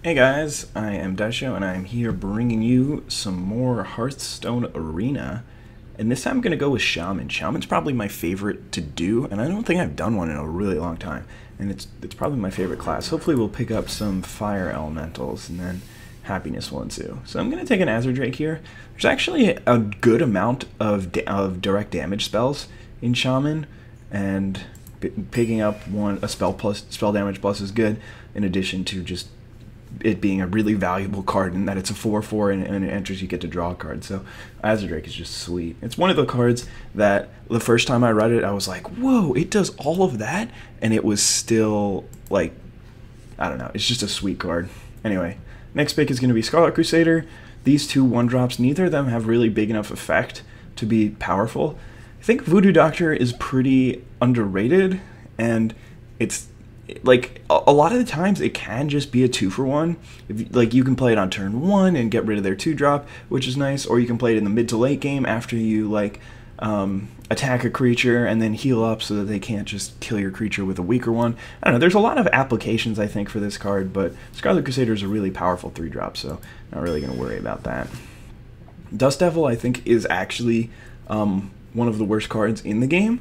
Hey guys, I am IzDaisho and I'm here bringing you some more Hearthstone Arena. And this time I'm going to go with Shaman. Shaman's probably my favorite to do, and I don't think I've done one in a really long time. And it's probably my favorite class. Hopefully we'll pick up some fire elementals and then happiness will ensue. So I'm going to take an IzDaisho here. There's actually a good amount of direct damage spells in Shaman, and picking up a spell damage plus is good, in addition to just it being a really valuable card in that it's a 4/4 and it enters you get to draw a card. So IzDaisho is just sweet. It's one of the cards that the first time I read it I was like, whoa, it does all of that, and it was still like, I don't know, it's just a sweet card. Anyway, next pick is going to be Scarlet Crusader. These two 1-drops, neither of them have really big enough effect to be powerful. I think Voodoo Doctor is pretty underrated, and it's like a lot of the times it can just be a 2-for-1. Like you can play it on turn 1 and get rid of their 2-drop, which is nice, or you can play it in the mid to late game after you like attack a creature and then heal up so that they can't just kill your creature with a weaker one. I don't know, there's a lot of applications I think for this card, but Scarlet Crusader is a really powerful 3-drop, so not really going to worry about that. Dust Devil I think is actually one of the worst cards in the game,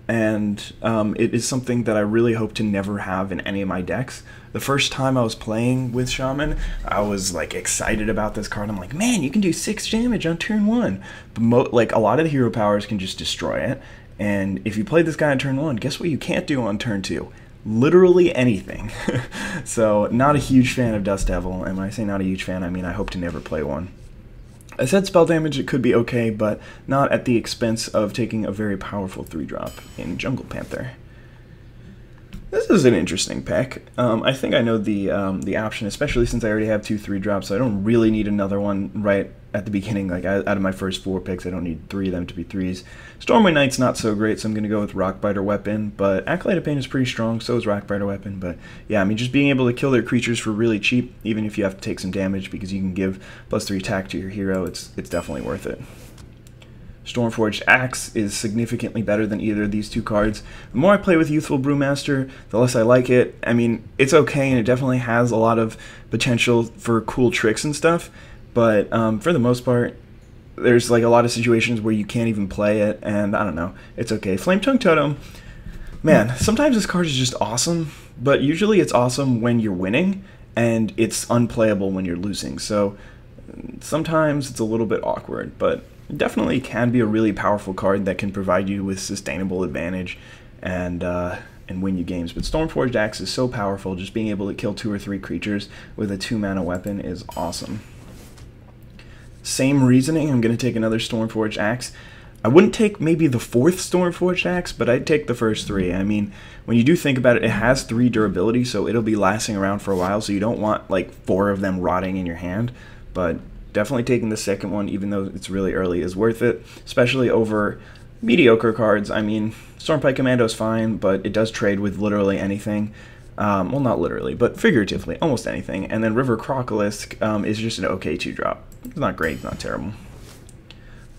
and it is something that I really hope to never have in any of my decks. The first time I was playing with Shaman, I was like excited about this card. I'm like, man, you can do 6 damage on turn 1. But like a lot of the hero powers can just destroy it, and if you play this guy on turn 1, guess what you can't do on turn 2? Literally anything. So not a huge fan of Dust Devil, and when I say not a huge fan, I mean I hope to never play one. I said spell damage, it could be okay, but not at the expense of taking a very powerful 3-drop in Jungle Panther. This is an interesting pick. I think I know the option, especially since I already have 2 3-drops, so I don't really need another one right at the beginning. Like out of my first 4 picks, I don't need 3 of them to be 3s. Stormwind Knight's not so great, so I'm going to go with Rockbiter Weapon, but Acolyte of Pain is pretty strong, so is Rockbiter Weapon. But yeah, I mean, just being able to kill their creatures for really cheap, even if you have to take some damage because you can give +3 attack to your hero, it's definitely worth it. Stormforged Axe is significantly better than either of these 2 cards. The more I play with Youthful Brewmaster, the less I like it. I mean, it's okay, and it definitely has a lot of potential for cool tricks and stuff, but for the most part, there's like a lot of situations where you can't even play it, and I don't know, it's okay. Flame Tongue Totem, man, sometimes this card is just awesome, but usually it's awesome when you're winning, and it's unplayable when you're losing, so sometimes it's a little bit awkward, but definitely can be a really powerful card that can provide you with sustainable advantage and win you games. But Stormforged Axe is so powerful, just being able to kill 2 or 3 creatures with a 2-mana weapon is awesome. Same reasoning, I'm going to take another Stormforged Axe. I wouldn't take maybe the 4th Stormforged Axe, but I'd take the first 3. I mean, when you do think about it, it has 3 durability, so it'll be lasting around for a while, so you don't want like 4 of them rotting in your hand, but definitely taking the second one, even though it's really early, is worth it, especially over mediocre cards. I mean, Stormpike Commando is fine, but it does trade with literally anything. Well, not literally, but figuratively, almost anything. And then River Crocolisk is just an okay 2-drop. It's not great, it's not terrible.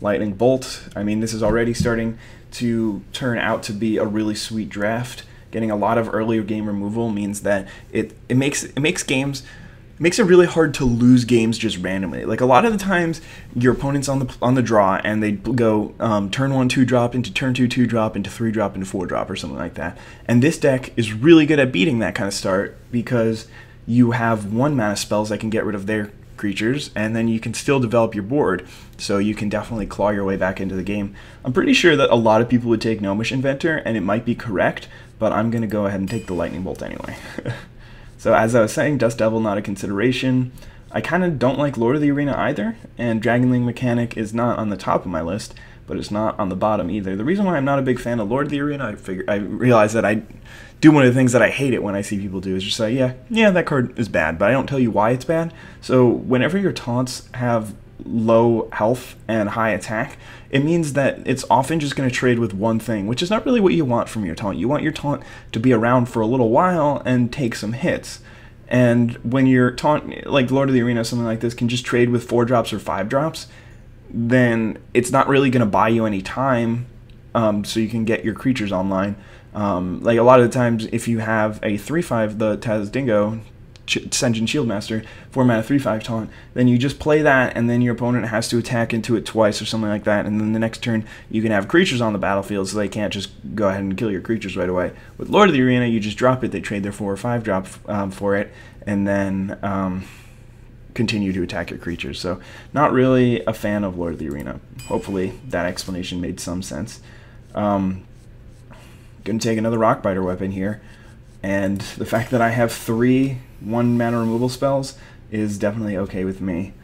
Lightning Bolt, I mean, this is already starting to turn out to be a really sweet draft. Getting a lot of earlier game removal means that it makes it really hard to lose games just randomly. Like a lot of the times, your opponent's on the draw, and they go turn 1 2-drop into turn 2 2-drop into 3-drop into 4-drop or something like that. And this deck is really good at beating that kind of start because you have 1-mana spells that can get rid of their creatures, and then you can still develop your board, so you can definitely claw your way back into the game. I'm pretty sure that a lot of people would take Gnomish Inventor, and it might be correct, but I'm going to go ahead and take the Lightning Bolt anyway. So as I was saying, Dust Devil not a consideration. I kind of don't like Lord of the Arena either, and Dragonling Mechanic is not on the top of my list, but it's not on the bottom either. The reason why I'm not a big fan of Lord of the Arena, I realize that I do one of the things that I hate it when I see people do, is just say, yeah, that card is bad, but I don't tell you why it's bad. So whenever your taunts have low health and high attack, it means that it's often just going to trade with one thing, which is not really what you want from your taunt. You want your taunt to be around for a little while and take some hits. And when your taunt, like Lord of the Arena, something like this, can just trade with 4-drops or 5-drops, then it's not really going to buy you any time so you can get your creatures online. Like a lot of the times, if you have a 3/5, the Taz Dingo, Senjin Shieldmaster, 4-mana 3/5 taunt, then you just play that, and then your opponent has to attack into it twice or something like that, and then the next turn you can have creatures on the battlefield, so they can't just go ahead and kill your creatures right away. With Lord of the Arena, you just drop it, they trade their 4 or 5 drop for it, and then continue to attack your creatures. So not really a fan of Lord of the Arena. Hopefully that explanation made some sense. Gonna take another Rockbiter weapon here, and the fact that I have 3 1-mana removal spells is definitely okay with me.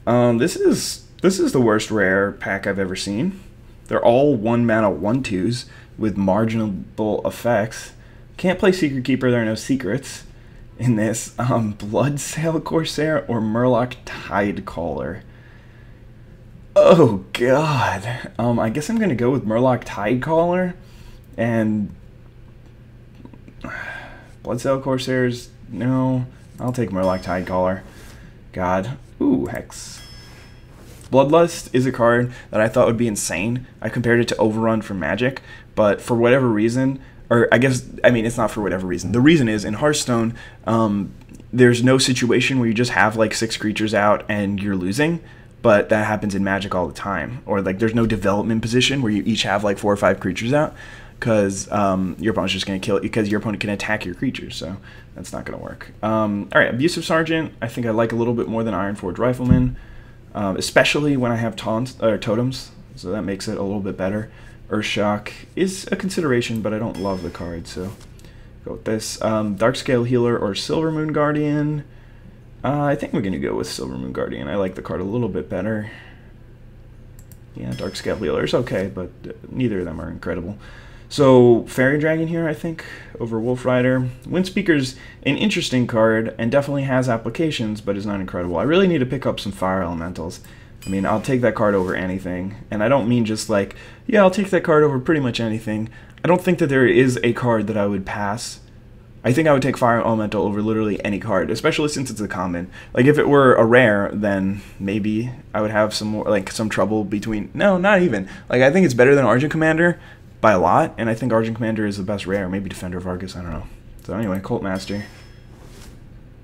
This is the worst rare pack I've ever seen. They're all 1-mana 1/2s with marginal effects. Can't play Secret Keeper, there are no secrets in this. Bloodsail Corsair or Murloc Tidecaller. Oh god. I guess I'm gonna go with Murloc Tidecaller, and Bloodsail Corsairs, no. I'll take Murloc Tidecaller. God. Ooh, Hex. Bloodlust is a card that I thought would be insane. I compared it to Overrun from Magic, but for whatever reason, or I mean, it's not for whatever reason. The reason is, in Hearthstone, there's no situation where you just have like 6 creatures out and you're losing, but that happens in Magic all the time. Or like there's no development position where you each have like 4 or 5 creatures out, because your opponent's just going to kill it, because your opponent can attack your creatures, so that's not going to work. Alright, Abusive Sergeant, I think I like a little bit more than Ironforge Rifleman, especially when I have totems, so that makes it a little bit better. Earthshock is a consideration, but I don't love the card, so go with this. Darkscale Healer or Silvermoon Guardian. I think we're going to go with Silvermoon Guardian. I like the card a little bit better. Yeah, Darkscale Healer is okay, but neither of them are incredible. So, Fairy Dragon here, I think, over Wolf Rider. Windspeaker's an interesting card, and definitely has applications, but is not incredible. I really need to pick up some Fire Elementals. I mean, I'll take that card over anything. And I don't mean just like, yeah, I'll take that card over pretty much anything. I don't think that there is a card that I would pass. I think I would take Fire Elemental over literally any card, especially since it's a common. Like, if it were a rare, then maybe I would have some more, like, some trouble between... No, not even. Like, I think it's better than Argent Commander by a lot, and I think Argent Commander is the best rare. Maybe Defender of Argus, I don't know. So anyway, Cult Master.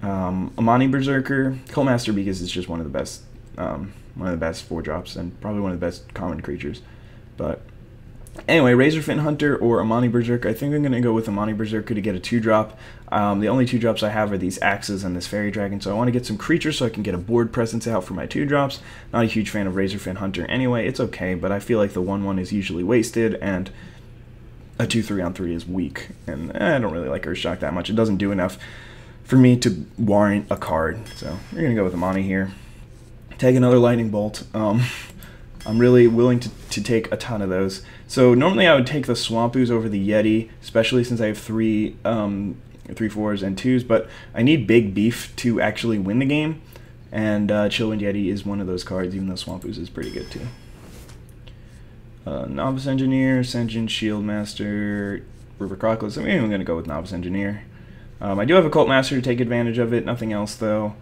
Amani Berserker. Cult Master because it's just one of the best 4-drops, and probably one of the best common creatures. But anyway, Razorfin Hunter or Amani Berserker. I think I'm going to go with Amani Berserker to get a 2-drop. The only 2-drops I have are these Axes and this Fairy Dragon, so I want to get some creatures so I can get a board presence out for my 2-drops. Not a huge fan of Razorfin Hunter anyway. It's okay, but I feel like the 1/1 is usually wasted, and a 2/3 on 3 is weak. And I don't really like Earthshock that much. It doesn't do enough for me to warrant a card. So we're going to go with Amani here. Take another Lightning Bolt. I'm really willing to take a ton of those. So normally I would take the Swampus over the Yeti, especially since I have 3 4s and 2s, but I need big beef to actually win the game, and Chillwind Yeti is one of those cards, even though Swampus is pretty good too. Novice Engineer, Senjin Shieldmaster, River Crocodile. I mean, I'm going to go with Novice Engineer. I do have a Cult Master to take advantage of it, nothing else though.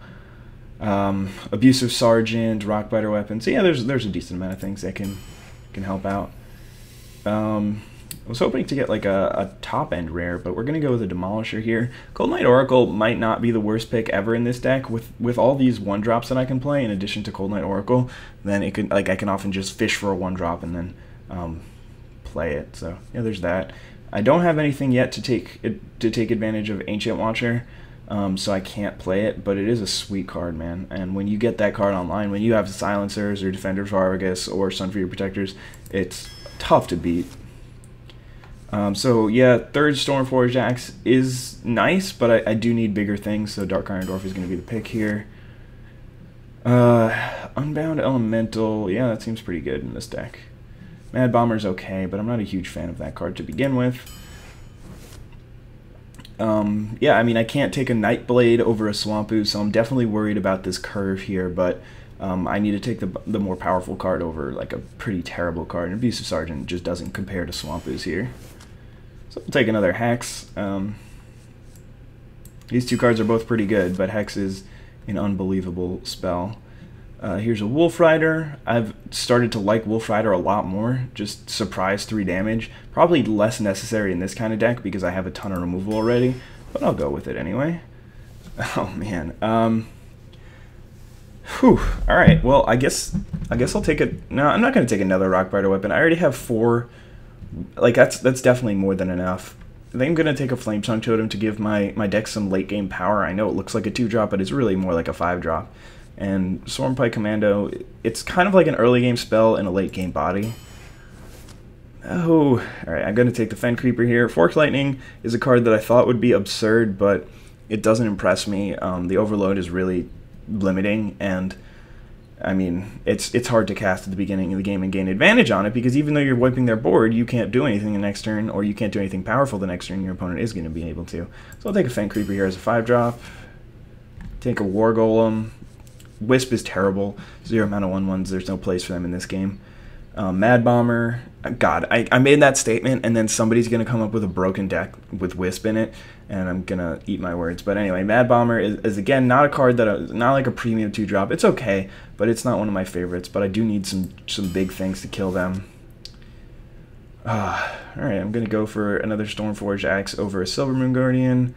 Abusive Sergeant, Rockbiter Weapon. So yeah, there's a decent amount of things that can help out. I was hoping to get like a top end rare, but we're gonna go with a Demolisher here. Cold Knight Oracle might not be the worst pick ever in this deck. With all these 1-drops that I can play in addition to Cold Knight Oracle, then it could, like, I can often just fish for a 1-drop and then play it. So yeah, there's that. I don't have anything yet to take advantage of Ancient Watcher. So I can't play it, but it is a sweet card, man. And when you get that card online, when you have Silencers or Defender of Argus or Sun for your Protectors, it's tough to beat. So yeah, 3rd Stormforged Axe is nice, but I do need bigger things, so Dark Iron Dwarf is going to be the pick here. Unbound Elemental, yeah, that seems pretty good in this deck. Mad Bomber's okay, but I'm not a huge fan of that card to begin with. Yeah, I mean, I can't take a Nightblade over a Swampu, so I'm definitely worried about this curve here, but I need to take the more powerful card over, like, a pretty terrible card. And Abusive Sergeant just doesn't compare to Swampus here. So I'll take another Hex. These 2 cards are both pretty good, but Hex is an unbelievable spell. Here's a Wolf Rider. I've started to like Wolf Rider a lot more. Just surprise 3 damage. Probably less necessary in this kind of deck because I have a ton of removal already, but I'll go with it anyway. Oh man. Whew. All right. Well, I guess I'll take it. No, I'm not going to take another rock biter weapon. I already have 4. Like that's definitely more than enough. I think I'm going to take a flame tongue totem to give my deck some late game power. I know it looks like a 2-drop, but it's really more like a 5-drop. And Stormpike Commando, it's kind of like an early game spell in a late game body. Oh, alright, I'm going to take the Fen Creeper here. Forked Lightning is a card that I thought would be absurd, but it doesn't impress me. The Overload is really limiting, and I mean, it's hard to cast at the beginning of the game and gain advantage on it, because even though you're wiping their board, you can't do anything the next turn, or you can't do anything powerful the next turn. Your opponent is going to be able to. So I'll take a Fen Creeper here as a 5-drop. Take a War Golem. Wisp is terrible. 0 mana 1/1s. There's no place for them in this game. Mad Bomber. God, I made that statement, and then somebody's going to come up with a broken deck with Wisp in it, and I'm going to eat my words. But anyway, Mad Bomber is again, not a card that, not like a premium 2-drop. It's okay, but it's not one of my favorites. But I do need some big things to kill them. Alright, I'm going to go for another Stormforged Axe over a Silver Moon Guardian.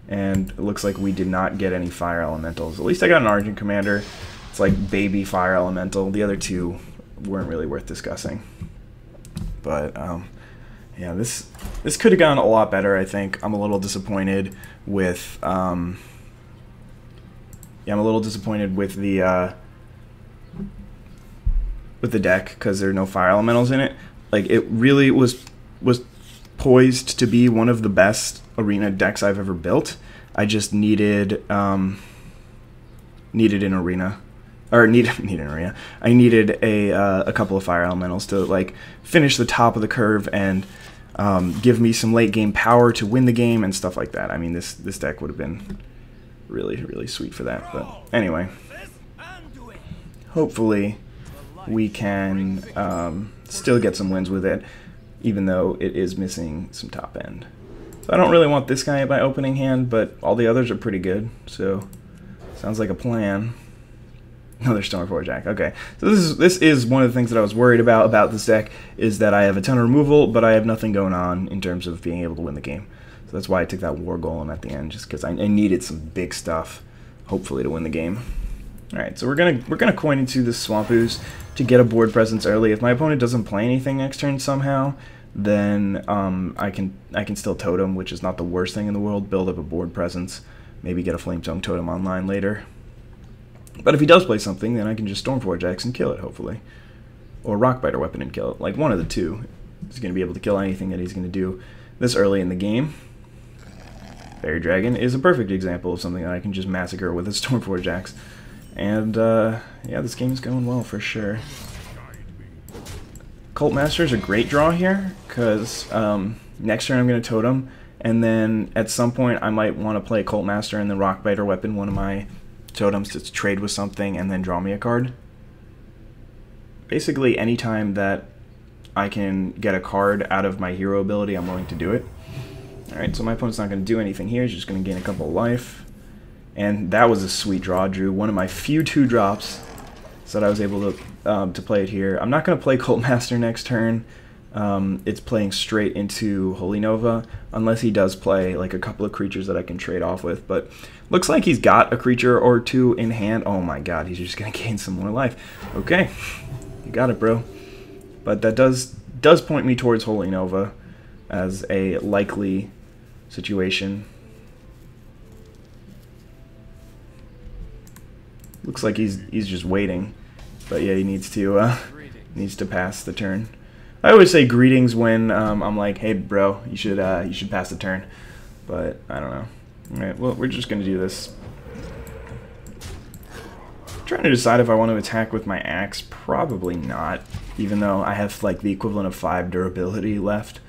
And it looks like we did not get any fire elementals. At least I got an Argent Commander. It's like baby fire elemental. The other 2 weren't really worth discussing. But yeah, this could have gone a lot better, I think. I'm a little disappointed with I'm a little disappointed with the deck, because there are no fire elementals in it. Like, it really was poised to be one of the best arena decks I've ever built. I just needed an arena, or needed an arena. I needed a couple of fire elementals to like finish the top of the curve and give me some late game power to win the game and stuff like that. I mean, this deck would have been really sweet for that. But anyway, hopefully we can still get some wins with it, even though it is missing some top end. So I don't really want this guy in my opening hand, but all the others are pretty good, so sounds like a plan. Another Stormforged Axe. Okay, so this is one of the things that I was worried about this deck, is that I have a ton of removal, but I have nothing going on in terms of being able to win the game. So that's why I took that War Golem at the end, just because I needed some big stuff, hopefully, to win the game. Alright, so we're gonna coin into this Swamp Ooze to get a board presence early. If my opponent doesn't play anything next turn somehow, then I can still totem, which is not the worst thing in the world. Build up a board presence, maybe get a Flame Tongue Totem online later. But if he does play something, then I can just Stormforge Axe and kill it, hopefully. Or Rockbiter Weapon and kill it. Like, one of the 2 is going to be able to kill anything that he's going to do this early in the game. Fairy Dragon is a perfect example of something that I can just massacre with a Stormforge Axe. And, yeah, this game's going well for sure. Cult Master is a great draw here, because next turn I'm going to totem, and then at some point I might want to play Cult Master and then Rockbiter Weapon, one of my totems, to trade with something and then draw me a card. Basically, anytime that I can get a card out of my hero ability, I'm willing to do it. Alright, so my opponent's not going to do anything here, he's just going to gain a couple of life. And that was a sweet draw, Drew. One of my few 2-drops, so that I was able to play it here. I'm not going to play Cult Master next turn. It's playing straight into Holy Nova, unless he does play like a couple of creatures that I can trade off with. But looks like he's got a creature or 2 in hand. Oh my god, he's just going to gain some more life. Okay, you got it, bro. But that does point me towards Holy Nova as a likely situation. Looks like he's just waiting, but yeah, he needs to pass the turn. I always say greetings when I'm like, hey bro, you should pass the turn, but I don't know. All right, well, we're just gonna do this. I'm trying to decide if I want to attack with my axe. Probably not, even though I have like the equivalent of 5 durability left.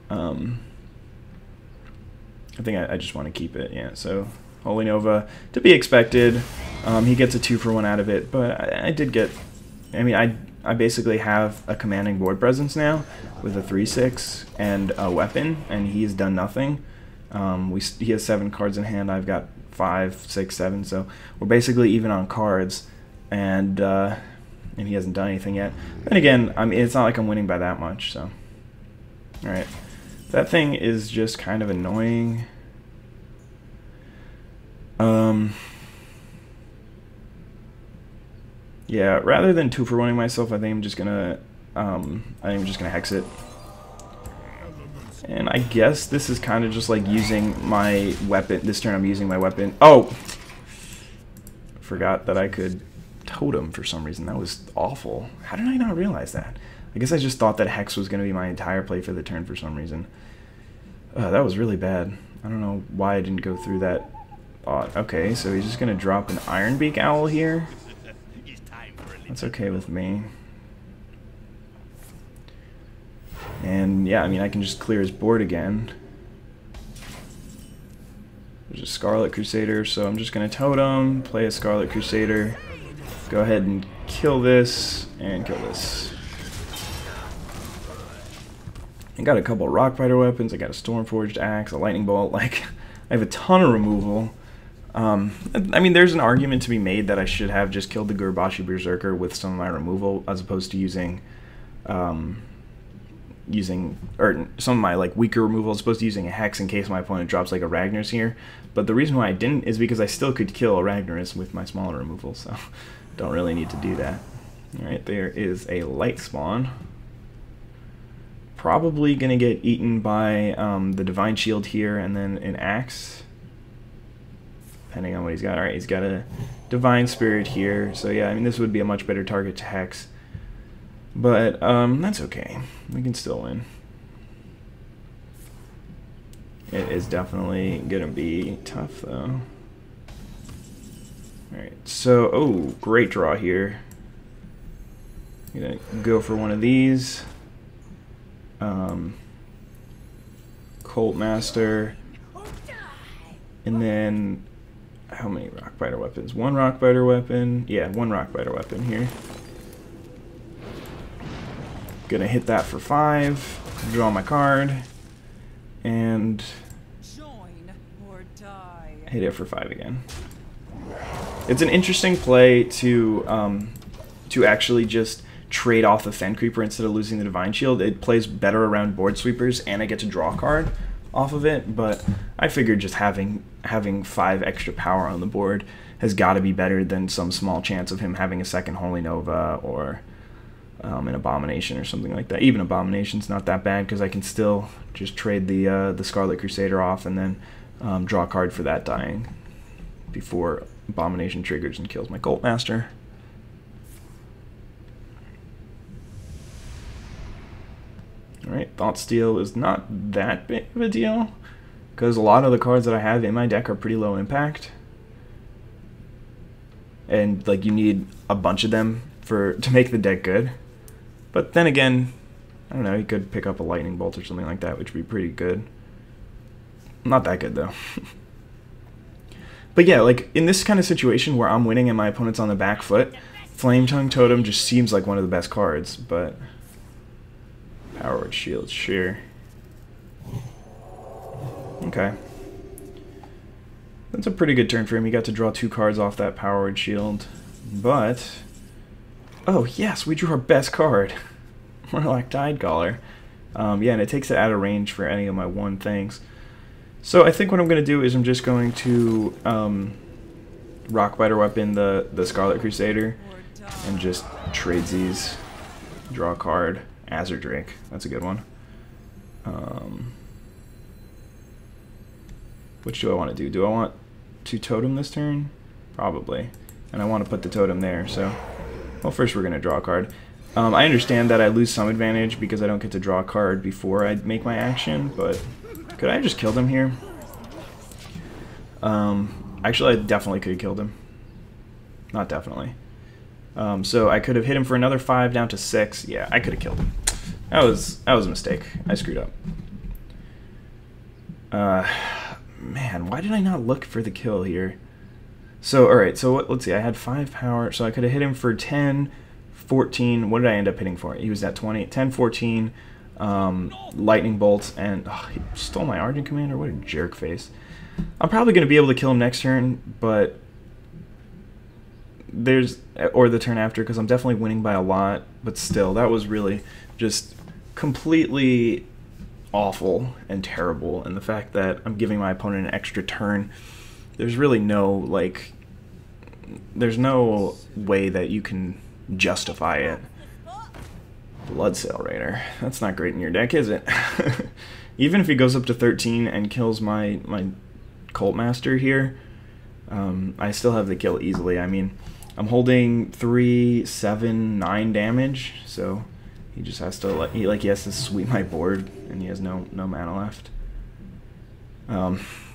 I think I just want to keep it. Yeah, so Holy Nova, to be expected. He gets a 2-for-1 out of it, but I did get... I mean, I basically have a commanding board presence now with a 3/6 and a weapon, and he's done nothing. He has 7 cards in hand. I've got 5, 6, 7, so we're basically even on cards, and he hasn't done anything yet. And again, I mean, it's not like I'm winning by that much, so... Alright. That thing is just kind of annoying. Yeah, rather than 2-for-1ing myself, I think I'm just gonna hex it. And I guess this is kind of just like using my weapon. This turn I'm using my weapon. Oh! Forgot that I could totem for some reason. That was awful. How did I not realize that? I guess I just thought that hex was going to be my entire play for the turn for some reason. That was really bad. I don't know why I didn't go through that. Okay, so he's just going to drop an Ironbeak Owl here. That's okay with me. And yeah, I mean, I can just clear his board again. There's a Scarlet Crusader, so I'm just going to totem, play a Scarlet Crusader, go ahead and kill this, and kill this. I got a couple Rockbiter weapons, I got a Stormforged Axe, a Lightning Bolt, like, I have a ton of removal. I mean, there's an argument to be made that I should have just killed the Gurbashi Berserker with some of my removal, as opposed to using some of my like weaker removal, as opposed to using a Hex in case my opponent drops like a Ragnar's here. But the reason why I didn't is because I still could kill a Ragnar's with my smaller removal, so don't really need to do that. Alright, there is a Light Spawn. Probably gonna get eaten by the Divine Shield here and then an Axe, depending on what he's got. Alright, he's got a Divine Spirit here, so yeah, I mean, this would be a much better target to Hex. But that's okay. We can still win. It is definitely going to be tough, though. Alright, so, oh, great draw here. I'm going to go for one of these. Colt Master. And then, how many Rockbiter weapons? One Rockbiter weapon. Yeah, one Rockbiter weapon here. Gonna hit that for 5, draw my card, and hit it for 5 again. It's an interesting play to actually just trade off the Fen Creeper instead of losing the Divine Shield. It plays better around board sweepers, and I get to draw a card off of it, but I figured just having 5 extra power on the board has got to be better than some small chance of him having a second Holy Nova or an Abomination or something like that. Even Abomination's not that bad because I can still just trade the Scarlet Crusader off and then draw a card for that dying before Abomination triggers and kills my Cult Master. Alright, Thoughtsteal is not that big of a deal because a lot of the cards that I have in my deck are pretty low impact. And like you need a bunch of them to make the deck good. But then again, I don't know, you could pick up a Lightning Bolt or something like that, which would be pretty good. Not that good, though. But yeah, like, in this kind of situation where I'm winning and my opponent's on the back foot, Flame Tongue Totem just seems like one of the best cards, but... Powered Shield, sure. Okay. That's a pretty good turn for him. He got to draw 2 cards off that Powered Shield, but... Oh, yes, we drew our best card. Murloc Tidecaller. Yeah, and it takes it out of range for any of my 1 things. So I think what I'm going to do is I'm just going to Rockbiter Weapon the Scarlet Crusader and just trade these. Draw a card. Azure Drake. That's a good one. Which do I want to do? Do I want to totem this turn? Probably. And I want to put the totem there, so... Well, first we're going to draw a card. I understand that I lose some advantage because I don't get to draw a card before I make my action, but could I have just killed him here? Actually, I definitely could have killed him. Not definitely. So I could have hit him for another 5 down to 6. Yeah, I could have killed him. That was a mistake. I screwed up. Man, why did I not look for the kill here? So, alright, so let's see, I had 5 power, so I could have hit him for 10, 14, what did I end up hitting for? He was at 20, 10, 14, lightning bolts, and he stole my Argent Commander, what a jerk face. I'm probably going to be able to kill him next turn, but or the turn after, because I'm definitely winning by a lot, but still, that was really just completely awful and terrible, and the fact that I'm giving my opponent an extra turn there's really no, like, there's no way that you can justify it. Bloodsail Raider. That's not great in your deck, is it? Even if he goes up to 13 and kills my Cult Master here, I still have the kill easily. I mean, I'm holding 3, 7, 9 damage, so he just has to he has to sweep my board, and he has no mana left.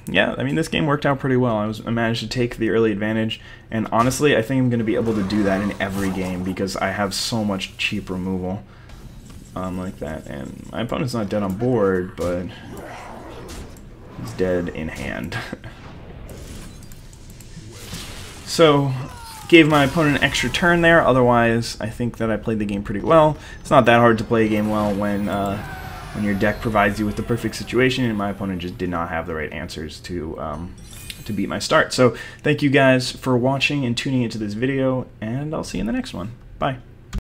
Yeah, I mean, this game worked out pretty well. I managed to take the early advantage, and honestly, I think I'm going to be able to do that in every game because I have so much cheap removal like that. And my opponent's not dead on board, but he's dead in hand. So, gave my opponent an extra turn there. Otherwise, I think that I played the game pretty well. It's not that hard to play a game well when your deck provides you with the perfect situation, and my opponent just did not have the right answers to beat my start. So thank you guys for watching and tuning into this video, and I'll see you in the next one. Bye.